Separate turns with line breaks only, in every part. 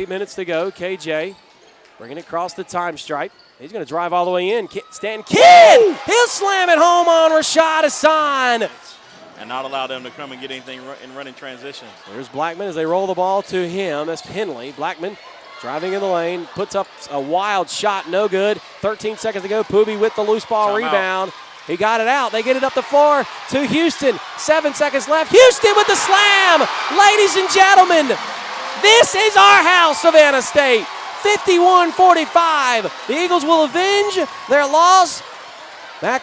8 minutes to go. KJ bringing it across the time stripe. He's going to drive all the way in. Stanton Kidd! He'll slam it home on Rashad Hassan.
And not allow them to come and get anything in running transition.
There's Blackman as they roll the ball to him. That's Penley. Blackman driving in the lane, puts up a wild shot, no good. 13 seconds to go. Poobie with the loose ball rebound. He got it out. They get it up the floor to Houston. 7 seconds left. Houston with the slam. Ladies and gentlemen, this is our house, Savannah State. 51-45. The Eagles will avenge their loss back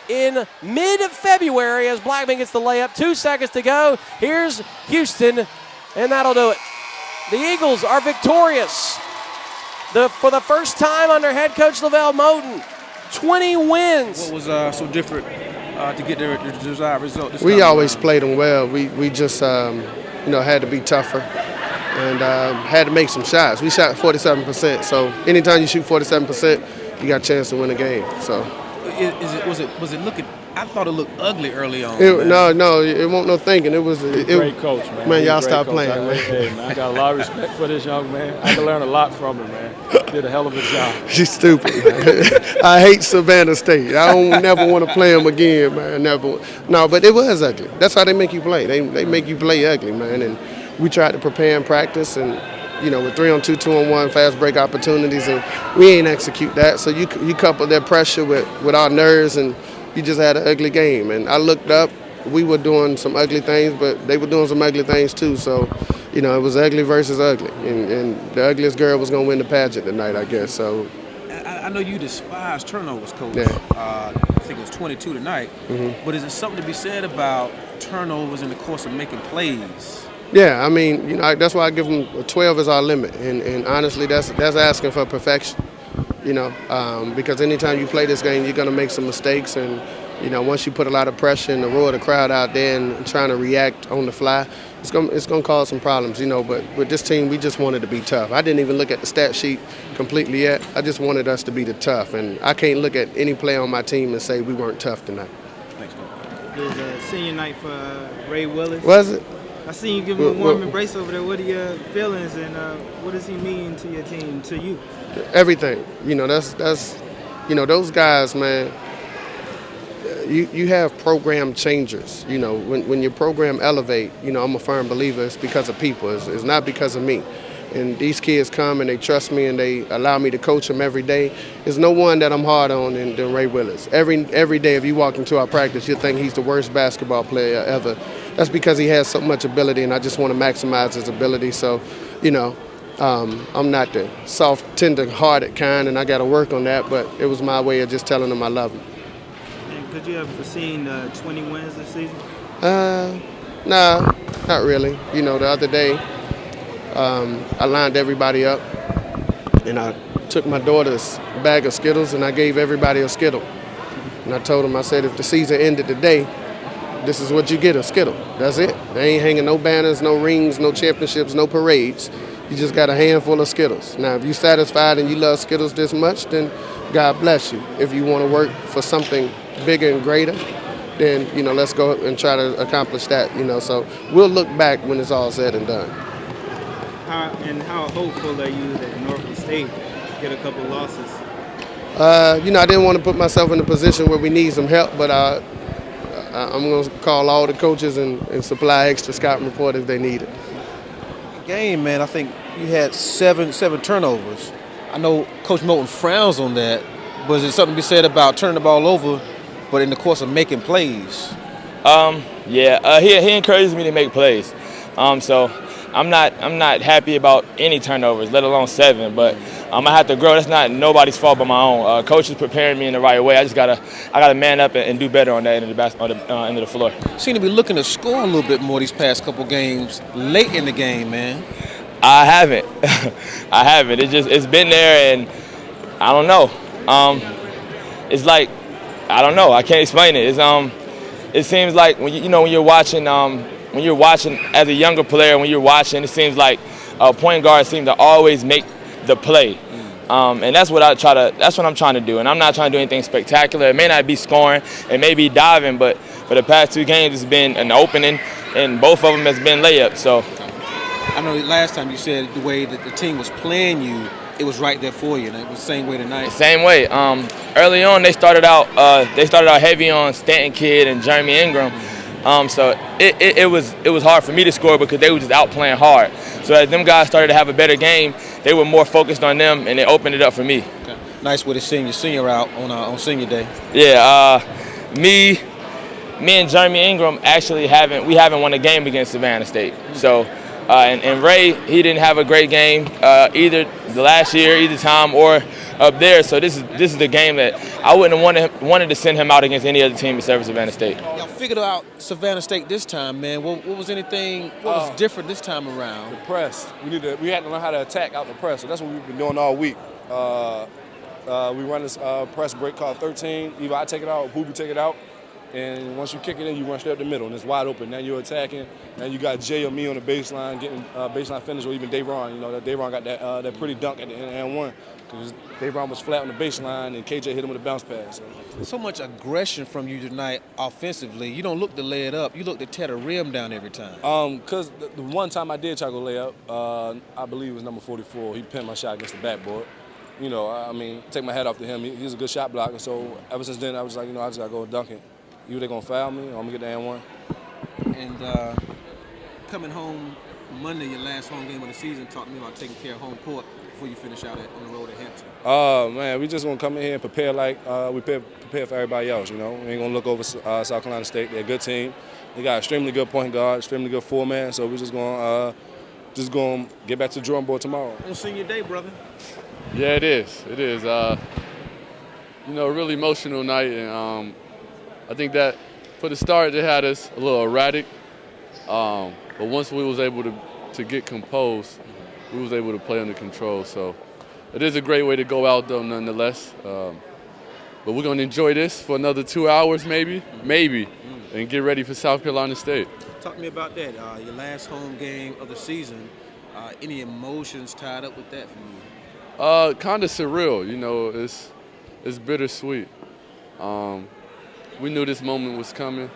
in mid-February as Blackman gets the layup. 2 seconds to go. Here's Houston, and that'll do it. The Eagles are victorious for the first time under head coach LeVelle Moton. 20 wins.
What was so different to get the desired result this time?
We always played them well. We just had to be tougher and had to make some shots. We shot 47%. So anytime you shoot 47%, you got a chance to win a game. So
was it looking? I thought it looked ugly early on.
No, it wasn't no thinking. It was
great coach, man.
Man, y'all stop playing, man.
Hey, man. I got a lot of respect for this young man. I can learn a lot from him, man. Did a hell of a job.
She's stupid, man. I hate Savannah State. I don't never want to play them again, man. Never. No, but it was ugly. That's how they make you play. They make you play ugly, man. And we tried to prepare and practice, and with 3-on-2, 2-on-1, fast break opportunities, and we ain't execute that. So you couple that pressure with our nerves, and you just had an ugly game. And I looked up. We were doing some ugly things, but they were doing some ugly things too. So, it was ugly versus ugly. And the ugliest girl was going to win the pageant tonight, I guess. So
I know you despise turnovers, Coach.
Yeah.
I think it was 22 tonight. Mm-hmm. But is it something to be said about turnovers in the course of making plays?
Yeah, I mean, that's why I give them 12 as our limit. And honestly, that's asking for perfection. Because anytime you play this game, you're going to make some mistakes. And, once you put a lot of pressure and the roar of the crowd out there and trying to react on the fly, it's going to cause some problems, But with this team, we just wanted to be tough. I didn't even look at the stat sheet completely yet. I just wanted us to be the tough. And I can't look at any player on my team and say we weren't tough tonight.
Thanks, Coach.
It was a senior night for Ray Willis.
Was it?
I seen you give him a warm embrace over there. What are your feelings, and what does he mean to your team, to you?
Everything. That's those guys, man. You have program changers. When your program elevate, I'm a firm believer it's because of people. It's not because of me. And these kids come and they trust me and they allow me to coach them every day. There's no one that I'm hard on than Ray Willis. Every day if you walk into our practice, you'll think he's the worst basketball player ever. That's because he has so much ability, and I just want to maximize his ability. So, I'm not the soft, tender-hearted kind, and I got to work on that, but it was my way of just telling him I love him.
And could you have foreseen 20 wins this season?
Nah, not really. The other day, I lined everybody up, and I took my daughter's bag of Skittles, and I gave everybody a Skittle. And I told them, I said, if the season ended today, this is what you get, a Skittle. That's it. They ain't hanging no banners, no rings, no championships, no parades. You just got a handful of Skittles. Now, if you're satisfied and you love Skittles this much, then God bless you. If you want to work for something bigger and greater, then, let's go and try to accomplish that, So we'll look back when it's all said and done.
How hopeful are you that Norfolk State get a couple losses?
I didn't want to put myself in a position where we need some help, but I'm going to call all the coaches and supply extra scouting report if they need it.
Game, man, I think you had seven turnovers. I know Coach Moton frowns on that, but is it something to be said about turning the ball over, but in the course of making plays?
He encourages me to make plays. So I'm not happy about any turnovers, let alone 7. But I have to grow. That's not nobody's fault but my own. Coach is preparing me in the right way. I gotta man up and do better on that end of the floor.
Seem to be looking to score a little bit more these past couple games, late in the game, man.
I haven't. It's been there, and I don't know. It's like I don't know. I can't explain it. It seems like when you're watching as a younger player, it seems like point guards seem to always make the play. And that's what I'm trying to do. And I'm not trying to do anything spectacular. It may not be scoring, it may be diving, but for the past 2 games it's been an opening, and both of them has been layups. So
I know last time you said the way that the team was playing you, it was right there for you, and it was the same way tonight.
Same way. Early on, they started out heavy on Stanton Kidd and Jeremy Ingram. So it was hard for me to score because they were just out playing hard. So as them guys started to have a better game, they were more focused on them, and it opened it up for me.
Okay. Nice way to sing your senior out on senior day.
Yeah, me and Jeremy Ingram actually haven't won a game against Savannah State. So and Ray, he didn't have a great game either the last year, either time or up there. So this is the game that I wouldn't have wanted to send him out against any other team except Savannah State.
Y'all figured out Savannah State this time, man. What was different this time around?
The press. We had to learn how to attack out the press. So that's what we've been doing all week. We run this press break called 13. Either I take it out or Poobie take it out. And once you kick it in, you run straight up the middle, and it's wide open. Now you're attacking. Now you got Jay or me on the baseline, getting baseline finish, or even Davron. You know, Davron got that pretty dunk at the end and one, because Davron was flat on the baseline, and KJ hit him with a bounce pass.
So much aggression from you tonight offensively. You don't look to lay it up. You look to tear the rim down every time.
Because the one time I did try to go lay up, I believe it was number 44. He pinned my shot against the backboard. You know, I mean, take my hat off to him. He's a good shot blocker. So ever since then, I was like, you know, I just got to go dunk it. Either they're going to foul me or I'm going to get the and one.
And coming home Monday, your last home game of the season, talk to me about taking care of home court before you finish out on the road at Hampton.
Man, we just going to come in here and prepare like we prepare for everybody else, you know. We ain't going to look over South Carolina State. They're a good team. They got extremely good point guard, extremely good four-man, so we're just going to get back to the drawing board tomorrow.
On senior day, brother.
Yeah, it is. It is. You know, a really emotional night, and I think that for the start, they had us a little erratic. But once we was able to get composed, we was able to play under control. So it is a great way to go out, though, nonetheless. But we're going to enjoy this for another 2 hours, maybe, and get ready for South Carolina State.
Talk to me about that. Your last home game of the season. Any emotions tied up with that for you?
Kind of surreal. You know, it's bittersweet. We knew this moment was coming.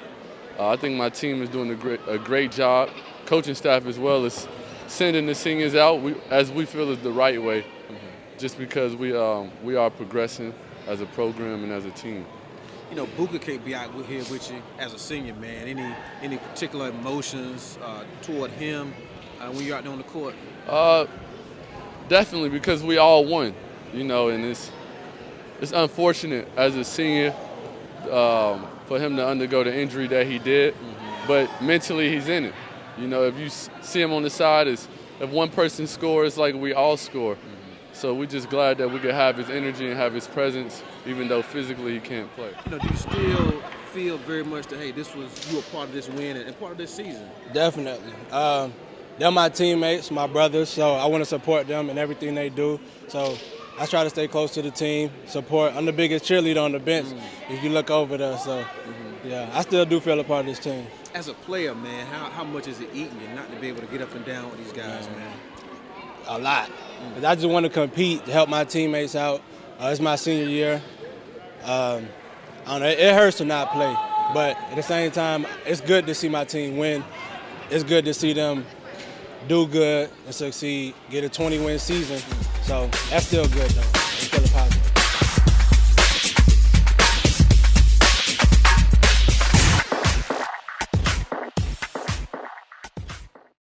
I think my team is doing a great job. Coaching staff as well is sending the seniors out as we feel is the right way, just because we are progressing as a program and as a team.
You know, Booker can't be out here with you as a senior, man. Any particular emotions toward him when you're out there on the court?
Definitely, because we all won, you know, and it's unfortunate as a senior for him to undergo the injury that he did, but mentally he's in it. You know, if you see him on the side, if one person scores, like we all score. So we're just glad that we could have his energy and have his presence, even though physically he can't play.
You know, do you still feel very much that, hey, you were part of this win and part of this season?
Definitely. They're my teammates, my brothers, so I want to support them in everything they do. So I try to stay close to the team, support. I'm the biggest cheerleader on the bench if you look over there. So, yeah, I still do feel a part of this team.
As a player, man, how much is it eating you not to be able to get up and down with these guys, man?
A lot. I just want to compete to help my teammates out. It's my senior year. I don't know, it hurts to not play, but at the same time, it's good to see my team win. It's good to see them do good and succeed, get a 20-win season. So that's still good, though.